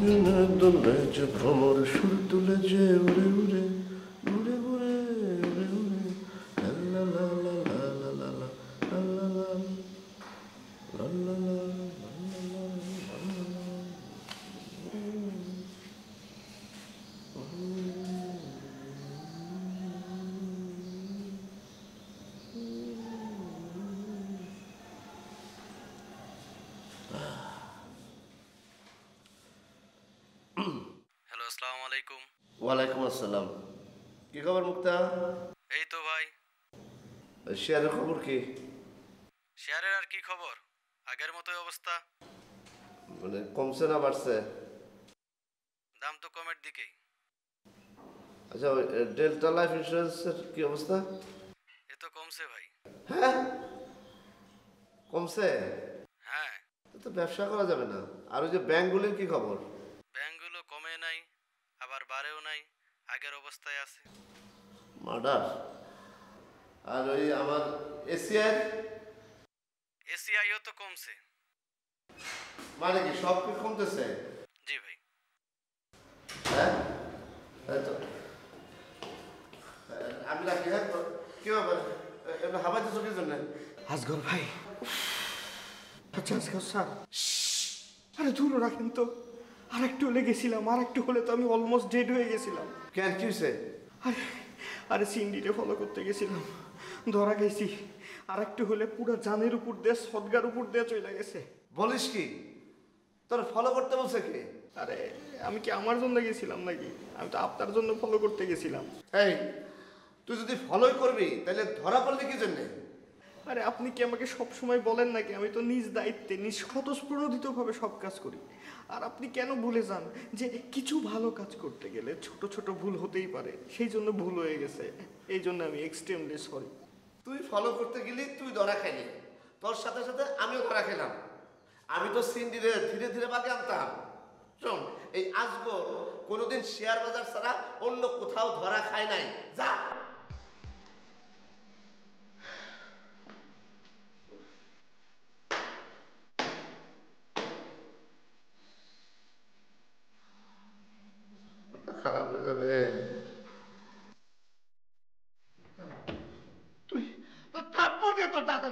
দোলে যে ভ্রমর সুর তুলে যে উড়ে উড়ে উড়ে উড়ে উড়ে উড়ে লা লা লা লা লা লা লা লা লা লা লা লা লা হ্যালো, আসসালামু আলাইকুম। ওয়ালাইকুম আসসালাম। কি খবর মুক্তা? এই তো ভাই। শেয়ারের খবর কি? শেয়ারের আর কি খবর, আগের মতোই অবস্থা। মানে কমছে না বাড়ছে? দাম তো কমের দিকেই। আচ্ছা, ওই ডেল্টা লাইফ ইন্স্যুরেন্সের কি অবস্থা? এ তো কমছে ভাই। হ্যাঁ, কমছে? হ্যাঁ, তো ব্যবসা করা যাবে না। আর ওই যে ব্যাংকগুলির কি খবর? ব্যাংকগুলো কমে নাই, আবার বাড়েও নাই, আগের অবস্থায় আছে। মার্ডার। আর ওই আমার এশিয়ার এসিআইও তো কমছে। মানে কি সব কি কমতেছে? জি ভাই। হ্যাঁ, তাই তো। আমি রাখি। হ্যাঁ, কি ব্যাপার? এমনি হাবাইতেছো কি জন্য? আসগর ভাই, আচ্ছা আসগর স্যার, আরে দূর রাখেন তো। আর একটু হলে গেছিলাম, আর একটু হলে তো আমি অলমোস্ট ডেড হয়ে গেছিলাম। কেন, কি হয়েছে? আরে আরে সিন্ডিরে ফলো করতে গেছিলাম, ধরা গেছি। আর একটু হলে পুরো জানের উপর দিয়ে, সদগার উপর দিয়ে চলে গেছে। বলিস কি? তোর ফলো করতে বলছে কে? আরে আমি কি আমার জন্য গেছিলাম নাকি? আমি তো আপনার জন্য ফলো করতে গেছিলাম। এই, তুই যদি ফলোই করবি তাহলে ধরা পড়লি কি জন্যে? আরে আপনি কি আমাকে সব সময় বলেন নাকি আমি তো নিজ দায়িত্বে, নিজ স্বতঃস্ফূর্তভাবে সব কাজ করি? আর আপনি কেন ভুলে যান যে কিছু ভালো কাজ করতে গেলে ছোট ছোট ভুল হতেই পারে, সেই জন্য ভুল হয়ে গেছে। এই জন্য আমি এক্সট্রিমলি সরি। তুই ফলো করতে গেলি, তুই ধরা খাইলি, তোর সাথে সাথে আমিও ধরা খেলাম। আমি তো সিন্ডিরে ধীরে ধীরে বাগে আনতাম। শোন, এই আজগর কোনোদিন শেয়ার বাজার ছাড়া অন্য কোথাও ধরা খায় নাই। যা। খারাপ হয়ে যাবে। তুই তো থাকবো যে তোর দাদা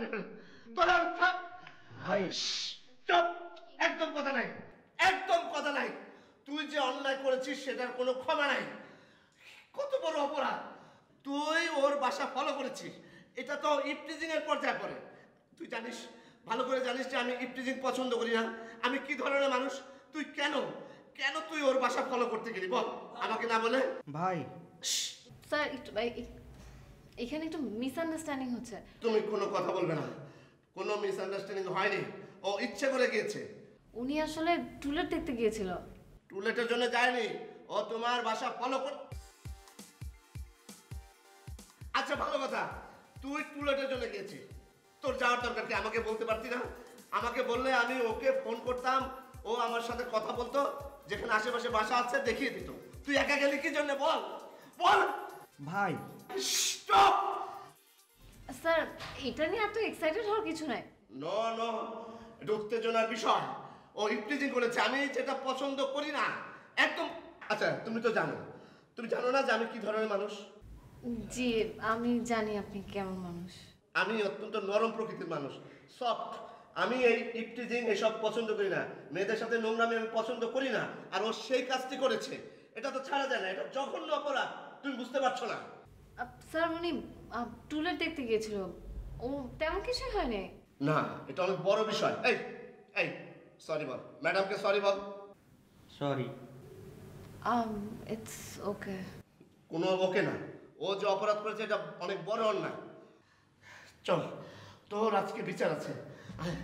তোর আর থাক ভাই। চুপ, একদম কথা নাই, একদম কথা নাই। তুই যে অন্যায় করেছিস সেটার কোনো ক্ষমা নাই। কত বড় অপরাধ! তুই ওর বাসা ফলো করেছিস, এটা তো ইফটিজিং এর পর্যায়ে পড়ে। তুই জানিস, ভালো করে জানিস যে আমি ইফটিজিং পছন্দ করি না। আমি কি ধরনের মানুষ? তুই কেন কেন তুই ওর বাসা ফলো করতে গেলি বল আমাকে না বলে? ভাই স্যার একটু এখানে একটু মিসআন্ডারস্ট্যান্ডিং হচ্ছে। তুমি কোনো কথা বলবে না। কোনো মিসআন্ডারস্ট্যান্ডিং হয়নি, ও ইচ্ছে করে গিয়েছে। উনি আসলে টুলেট দেখতে গিয়েছিল। টুলেটের জন্য যায়নি, ও তোমার বাসা ফলো কর। আচ্ছা ভালো কথা, তুই টুলেটের জন্য গিয়েছিস, তোর যাওয়ার দরকার কি? আমাকে বলতে পারতি না? আমাকে বললে আমি ওকে ফোন করতাম, ও আমার সাথে কথা বলতো, যেখানে আশেপাশে বাসা আছে দেখিয়ে দিত। তুই একা গেলি কি জন্য বল বল। ভাই স্টপ। স্যার এটা নিয়ে এত এক্সাইটেড হওয়ার কিছু নাই। নো নো, এটা উত্তেজনার বিষয়। ও ইফটিজিং করেছে, আমি যেটা পছন্দ করি না একদম। আচ্ছা তুমি তো জানো, তুমি জানো না যে আমি কি ধরনের মানুষ? জি আমি জানি আপনি কেমন মানুষ। আমি অত্যন্ত নরম প্রকৃতির মানুষ, সফট। আমি এই ইফটিজিং এসব পছন্দ করি না, মেয়েদের সাথে নোংরামি আমি পছন্দ করি না। আর ও সেই কাজটি করেছে, এটা তো ছাড়া যায় না, এটা জঘন্য অপরাধ। তুমি বুঝতে পারছো না? স্যার উনি টুলেট দেখতে গিয়েছিল, ও তেমন কিছুই হয়নি। না, এটা অনেক বড় বিষয়। এই এই সরি বল, ম্যাডামকে sorry ball. Sorry. It's okay. কোনো ওকে না, ও যে অপরাধ করেছে এটা অনেক বড় অন্যায়। চল, তোর আজকে বিচার আছে। আয়।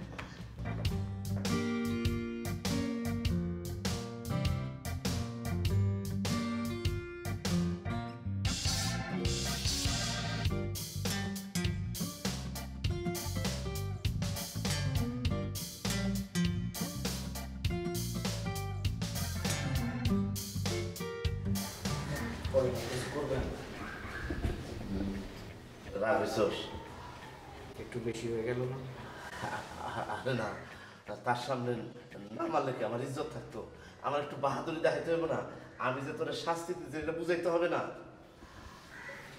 রাগেছস? একটু বেশি হয়ে গেল না? আরে না, তার সামনে না মারলে কি আমার ইজ্জত থাকতো? আমার একটু বাহাদুরি দেখাইতে হবে না? আমি যে তোর শাস্তি দিতে এটা বুঝাইতে হবে না?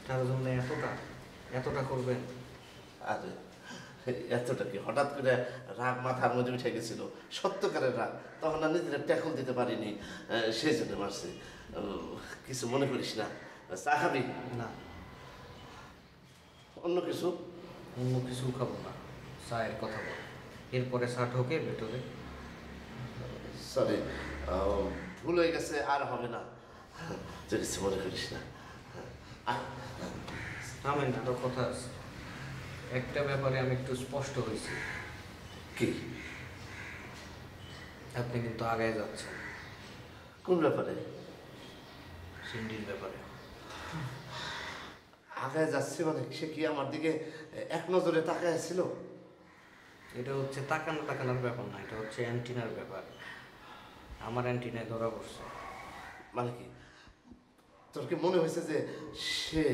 তার জন্য এতটা করবেন? আরে এতটা কি, হঠাৎ করে রাগ মাথার মধ্যে উঠে গেছিল, সত্যকারের রাগ। তখন আর নিজেরা ট্যাকল দিতে পারিনি, সেই জন্য মারছি। কিছু মনে করিস না। চা খাবি? না, অন্য কিছু? অন্য কিছু খাবো না, চায়ের কথা বল। এরপরে চা ঢোকে ভেতরে। সরি, ভুল হয়ে গেছে, আর হবে না। তুই কিছু মনে করিস না। থামেন, আরো কথা আছে। একটা ব্যাপারে আমি একটু স্পষ্ট হয়েছি। কি? আপনি কিন্তু আগায় যাচ্ছেন। কোন ব্যাপারে? সিন্ডির ব্যাপারে। আগায় যাচ্ছে মানে? সে কি আমার দিকে এক নজরে তাকায় ছিল? এটা হচ্ছে তাকানোর ব্যাপার না, এটা হচ্ছে অ্যান্টিনার ব্যাপার। আমার অ্যান্টিনায় ধরা পড়ছে। মানে কি, তোর কি মনে হয়েছে যে সে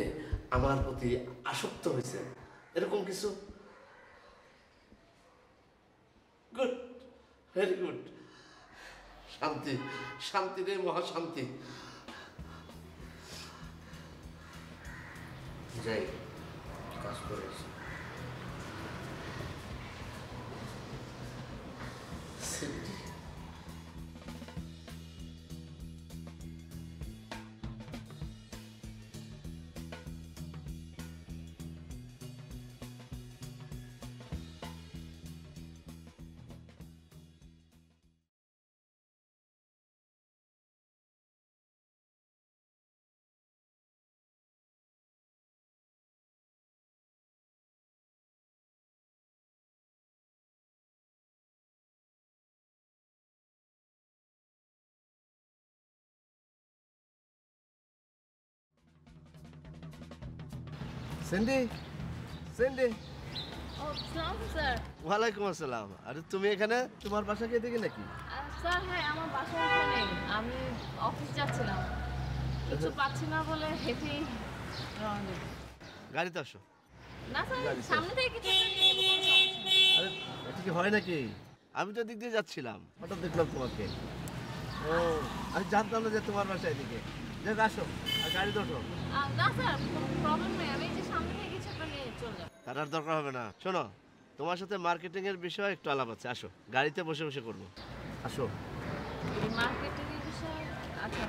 আমার প্রতি আসক্ত হয়েছে, এরকম কিছু? Good, very good. শান্তি, শান্তি রে মহাশান্তি। যাই, কাজ করেছি। সিন্ডি, সিন্ডি, সিন্ডি। ও সালাম স্যার। ওয়ালাইকুম আসসালাম। আরে তুমি এখানে? তোমার বাসা কি এদিকে নাকি? স্যার হ্যাঁ, আমার বাসা এখানে। আমি অফিস যাচ্ছিলাম, কিছু পাচ্ছি না বলে হেঁটেই রওনা দেব। গাড়িতে আসো। না স্যার, সামনে থেকে কিছু একটা নিয়ে নেবো, কোনো সমস্যা নেই। আরে এটা কি হয় নাকি? আমি তো দিক দিয়ে যাচ্ছিলাম, হঠাৎ দেখলাম তোমাকে। ও, আমি জানতাম না যে তোমার বাসা এদিকে। দেখ আসো, আর গাড়ি ওঠো। না স্যার, কোনো প্রবলেম নেই, আমি এই যে সামনে থেকে কিছু একটা নিয়ে চলে যাবো। তার আর দরকার হবে না। শোনো, তোমার সাথে মার্কেটিং এর বিষয়ে একটু আলাপ আছে, আসো গাড়িতে বসে বসে করবো। আসো। এই মার্কেটিংয়ের বিষয়ে? আচ্ছা।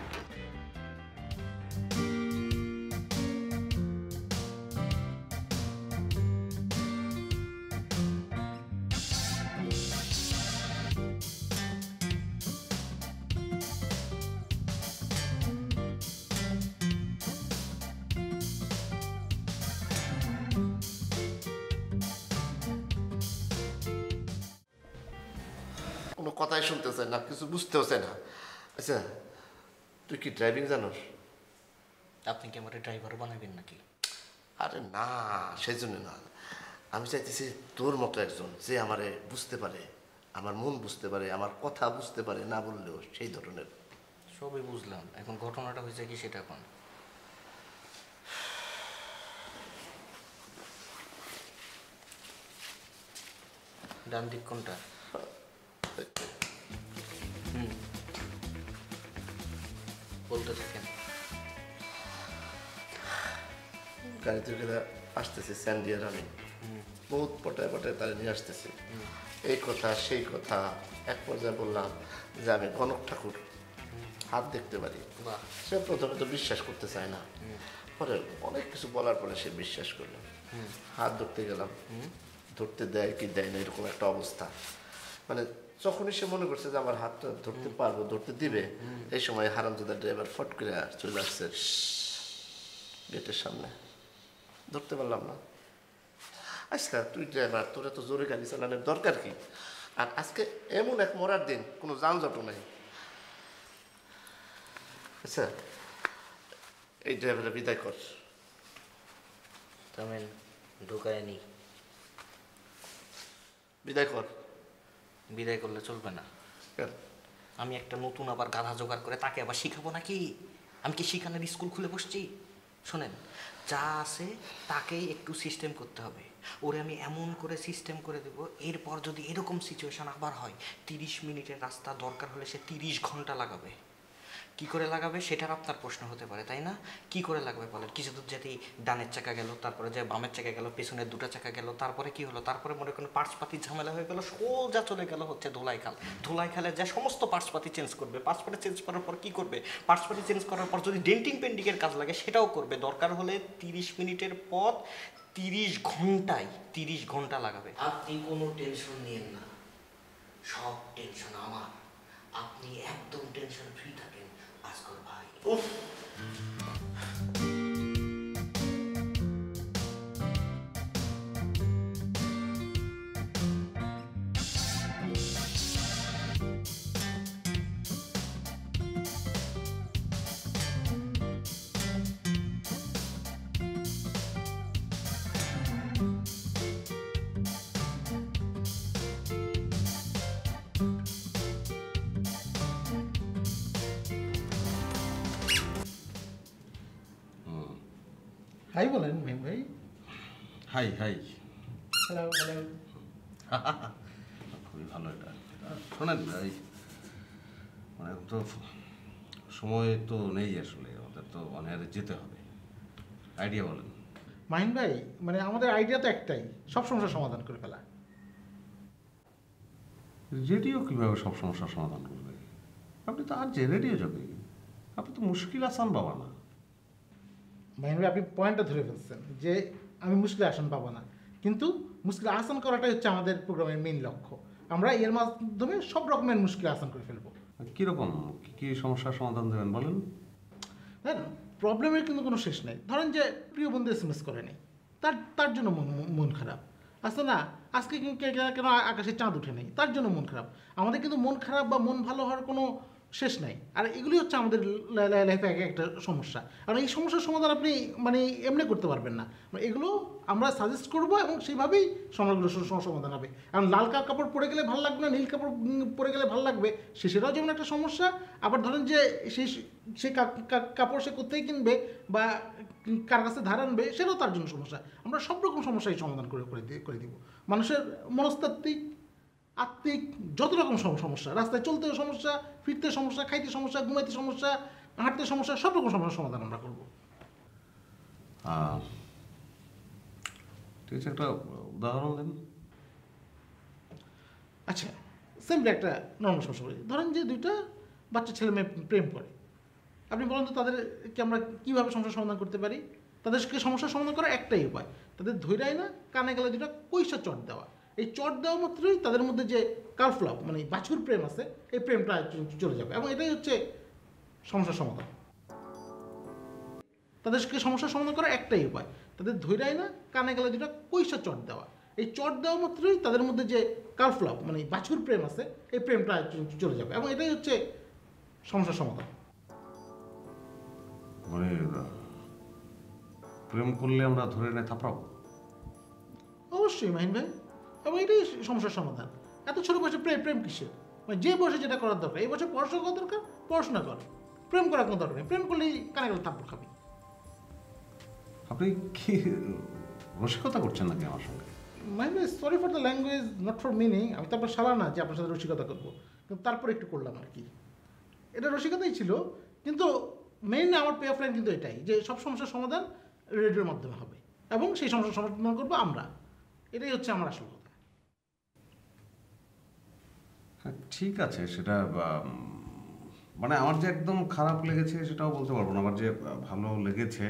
কোনো কথাই শুনতেছে না, কিছু বুঝতেওছে না। আচ্ছা, তুই কি ড্রাইভিং জানোস? আপনি কি আমার ড্রাইভার বানাবেন নাকি? আরে না, সেই জন্য না। আমি চাইতেছি তোর মতো একজন যে আমারে বুঝতে পারে, আমার মন বুঝতে পারে, আমার কথা বুঝতে পারে, না বললেও সেই ধরনের। সবই বুঝলাম, এখন ঘটনাটা হয়েছে কি সেটা এখন? ডান দিক কোনটা? বলতে থাকেন। গাড়িতে করে আসতেছে স্যান্ডি আর আমি, বহুত পটায় পটায় তারা নিয়ে আসতেছে। এই কথা সেই কথা, এক পর্যায়ে বললাম যে আমি গণক ঠাকুর হাত দেখতে পারি। বাহ। সে প্রথমে তো বিশ্বাস করতে চায় না, পরে অনেক কিছু বলার পরে সে বিশ্বাস করলো। হাত ধরতে গেলাম, ধরতে দেয় কি দেয় না এরকম একটা অবস্থা। মানে যখনই সে মনে করছে যে আমার হাতটা ধরতে পারবো, ধরতে দিবে, এই সময় হারামজাদা ড্রাইভার ফট করে চলে আসছে গেটের সামনে। ধরতে পারলাম না। আচ্ছা তুই ড্রাইভার, তোরা তো জোরে গাড়ি চালানোর দরকার কি? আর আজকে এমন এক মরার দিন, কোনো যানজটও নাই। আচ্ছা এই ড্রাইভারে বিদায় কর। তামেন ঢুকায় নি। বিদায় কর। বিদায় করলে চলবে না। কেন? আমি একটা নতুন আবার গাধা জোগাড় করে তাকে আবার শিখাবো নাকি? আমি কি শিখানোর স্কুল খুলে বসছি? শোনেন, যা আছে তাকেই একটু সিস্টেম করতে হবে। ওরে আমি এমন করে সিস্টেম করে দেব, এরপর যদি এরকম সিচুয়েশন আবার হয়, 30 মিনিটের রাস্তা দরকার হলে সে 30 ঘন্টা লাগাবে। কি করে লাগাবে সেটার আপনার প্রশ্ন হতে পারে, তাই না? কি করে লাগবে বলেন? কিছু দূর যেতেই ডানের চাকা গেল, তারপরে যে বামের চাকা গেল, পেছনের দুটো চাকা গেল, তারপরে কি হলো? তারপরে মনে করেন পার্টসপাতির ঝামেলা হয়ে গেল, সোজা চলে গেল হচ্ছে ধোলাইখাল। ধোলাইখালে যে সমস্ত পার্টসপাতি চেঞ্জ করবে, পার্টসপাতি চেঞ্জ করার পর কি করবে? পার্টসপাতি চেঞ্জ করার পর যদি ডেন্টিং পেন্ডিংয়ের কাজ লাগে সেটাও করবে। দরকার হলে 30 মিনিটের পথ 30 ঘন্টায় 30 ঘন্টা লাগাবে। আপনি কোনো টেনশন নিয়েন না, সব টেনশন আমার। আপনি একদম টেনশন ফ্রি থাকেন আজকর ভাই। উফ, হাই বলেন মেন ভাই। High high. Hello hello. খুবই ভালো এটা। শোনেন ভাই, মানে এখন তো সময় তো নেই আসলে, আমাদের তো অনেক যেতে হবে। আইডিয়া বলেন। মাহিন ভাই, মানে আমাদের আইডিয়া তো একটাই, সব সমস্যার সমাধান করে ফেলা। রেডিও কীভাবে সব সমস্যার সমাধান করবে? আপনি তো আর যে রেডিও যাবে, আপনি তো মুশকিল আসান বাবা না। মাহিন ভাই, আপনি পয়েন্টটা ধরে ফেলছেন যে আমি মুশকিল আসান পাবো না, কিন্তু মুশকিল আসান করাটাই হচ্ছে আমাদের প্রোগ্রামের মেইন লক্ষ্য। আমরা এর মাধ্যমে সব রকমের মুশকিল আসান করে ফেলবো। কীরকম কী সমস্যার সমাধান দেবেন বলেন? না না, প্রবলেমের কিন্তু কোনো শেষ নেই। ধরেন যে প্রিয় বন্ধু SMS করে নেই, তার জন্য মন খারাপ। আচ্ছা না, আজকে কেন আকাশে চাঁদ উঠে নেই, তার জন্য মন খারাপ। আমাদের কিন্তু মন খারাপ বা মন ভালো হওয়ার কোনো শেষ নাই। আর এগুলি হচ্ছে আমাদের লাইফে একটা সমস্যা। আর এই সমস্যার সমাধান আপনি মানে এমনি করতে পারবেন না, এগুলো আমরা সাজেস্ট করবো এবং সেইভাবেই সমস্যাগুলো সমাধান হবে। কারণ লাল কাপড় পরে গেলে ভালো লাগবে না, নীল কাপড় পরে গেলে ভালো লাগবে, সেটাও যেমন একটা সমস্যা। আবার ধরেন যে সেই কাপড় সে কোথায় কিনবে বা কার কাছে ধার আনবে, সেটাও তার জন্য সমস্যা। আমরা সব রকম সমস্যাই সমাধান করে দিব। মানুষের মনস্তাত্ত্বিক, আত্মিক, যত রকম সমস্যা, রাস্তায় চলতে সমস্যা, ফিরতে সমস্যা, খাইতে সমস্যা, ঘুমাইতে সমস্যা, হাঁটতে সমস্যা, সব রকম সমস্যার সমাধান আমরা করবো। ঠিক আছে, একটা উদাহরণ দেন। আচ্ছা, সিম্পলি একটা নর্মাল সমস্যা করি। ধরেন যে দুইটা বাচ্চা ছেলে মেয়ে প্রেম করে। আপনি বলেন তো তাদেরকে আমরা কীভাবে সমস্যার সমাধান করতে পারি? তাদেরকে সমস্যার সমাধান করার একটাই উপায়, তাদের ধৈর্যই না কানে গেলে দুটা কইসা চট দেওয়া। এই চট দেওয়া মাত্রই তাদের মধ্যে যে কালফ্লাপ মানে বাছুর প্রেম আছে, এই প্রেমটা চলে যাবে এবং এটাই হচ্ছে সমস্যার সমাধান। তাদেরকে সমস্যার সমাধান করার একটাই উপায়, তাদের ধৈর্যই না কানে গেলে দুটা কইসা চট দেওয়া। এই চট দেওয়া মাত্রই তাদের মধ্যে যে কালফ্লাপ মানে বাছুর প্রেম আছে, এই প্রেমটা চলে যাবে এবং এটাই হচ্ছে সমস্যার সমাধান। মানে প্রেম করলে আমরা ধরে নেয় থাপড়াবো? অবশ্যই মাহিন ভাই, এবং এটাই সমস্যার সমাধান। এত ছোট বয়সে প্রেম কিসের? মানে যে বয়সে যেটা করার দরকার, এই বয়সে পড়াশোনা করা দরকার, পড়াশোনা কর। প্রেম করার কোনো দরকার নেই, প্রেম করলেই কানে গেলে থাপ্পড় খাবি। আপনি কি রসিকতা করছেন নাকি আমার সঙ্গে? মাহিন ভাই, sorry for the language, not for meaning. আমি তো আপনার সালা না যে আপনার সাথে রসিকতা করবো, কিন্তু তারপর একটু করলাম আর কি। এটা রসিকতাই ছিল, কিন্তু মেইন আমার পে অফ লাইন কিন্তু এটাই যে সব সমস্যার সমাধান রেডিওর মাধ্যমে হবে এবং সেই সমস্যার সমাধান করবো আমরা। এটাই হচ্ছে আমার আসল কথা। হ্যাঁ ঠিক আছে, সেটা মানে আমার যে একদম খারাপ লেগেছে সেটাও বলতে পারবো না, আমার যে ভালো লেগেছে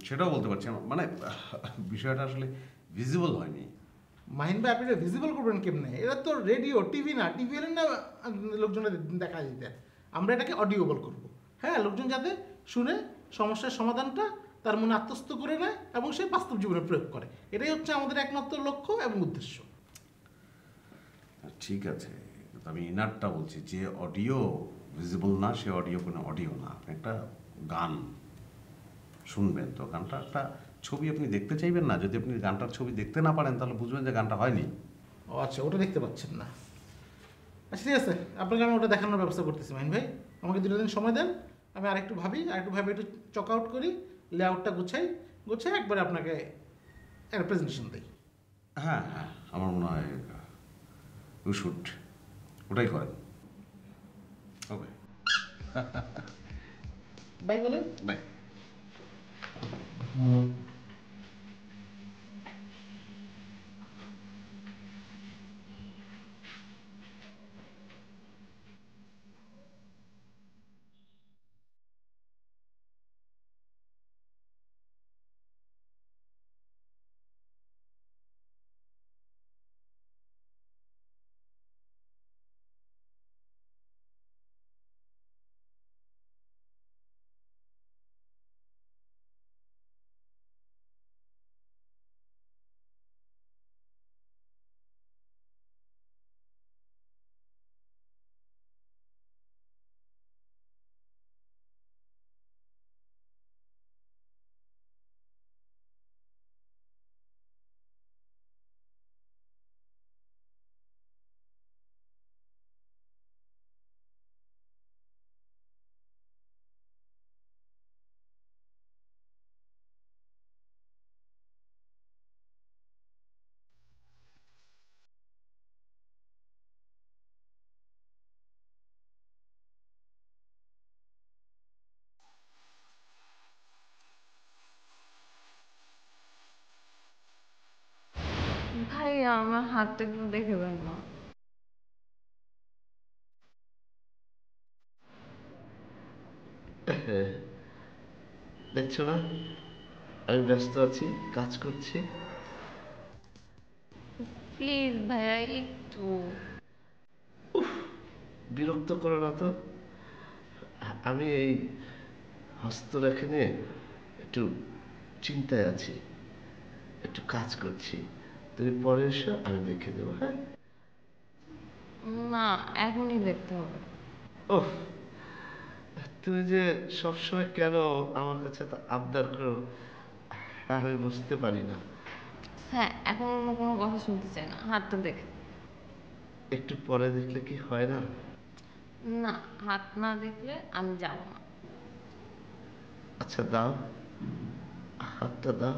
সেটাও বলতে পারছি না। মানে বিষয়টা আসলে ভিজিবল হয়নি। মাহিন ভাই, আপনি ভিজিবল করবেন কেমনে? এটা তো রেডিও, টিভি না। টিভি এর না লোকজনের দেখা দিতে, আমরা এটাকে অডিওবল করব। হ্যাঁ, লোকজন যাতে শুনে সমস্যার সমাধানটা তার মনে আত্মস্থ করে নেয় এবং সে বাস্তব জীবনে প্রয়োগ করে, এটাই হচ্ছে আমাদের একমাত্র লক্ষ্য এবং উদ্দেশ্য। ঠিক আছে, আমি ইনারটা বলছি যে অডিও ভিজিবল না, সে অডিও কোনো অডিও না। আপনি একটা গান শুনবেন, তো গানটা একটা ছবি আপনি দেখতে চাইবেন না। যদি আপনি গানটার ছবি দেখতে না পারেন তাহলে বুঝবেন যে গানটা হয়নি। ও আচ্ছা, ওটা দেখতে পাচ্ছেন না। আচ্ছা ঠিক আছে, আপনাকে আমি ওটা দেখানোর ব্যবস্থা করতেছি মাহিন ভাই। আমাকে 2 দিন সময় দেন, আমি আরেকটু ভাবি, একটু চক আউট করি, লেআউটটা গুছাই একবারে আপনাকে একটা প্রেজেন্টেশন দিই। হ্যাঁ হ্যাঁ, আমার মনে হয় ইউ শুড ওটাই করেন। ওকে, বাই বলেন। বাই। ভাইয়া আমার হাতটা একটু দেখে দেন না। দেখছো না আমি ব্যস্ত আছি, কাজ করছি। প্লিজ ভাইয়া একটু। বিরক্ত করো না তো। আমি এই হস্তরেখা নিয়ে একটু চিন্তায় আছি, একটু কাজ করছি। তুমি পরে এসো, আমি দেখে দেবো। হ্যাঁ? না, এখনই দেখতে হবে। ওহ, তুমি যে সবসময় কেন আমার কাছে তা আবদার করো আমি বুঝতে পারি না। হ্যাঁ, এখন অন্য কোনো কথা শুনতে চাই না, হাতটা দেখে। একটু পরে দেখলে কি হয় না? না, হাত না দেখলে আমি যাবো না। আচ্ছা দাও, হাতটা দাও।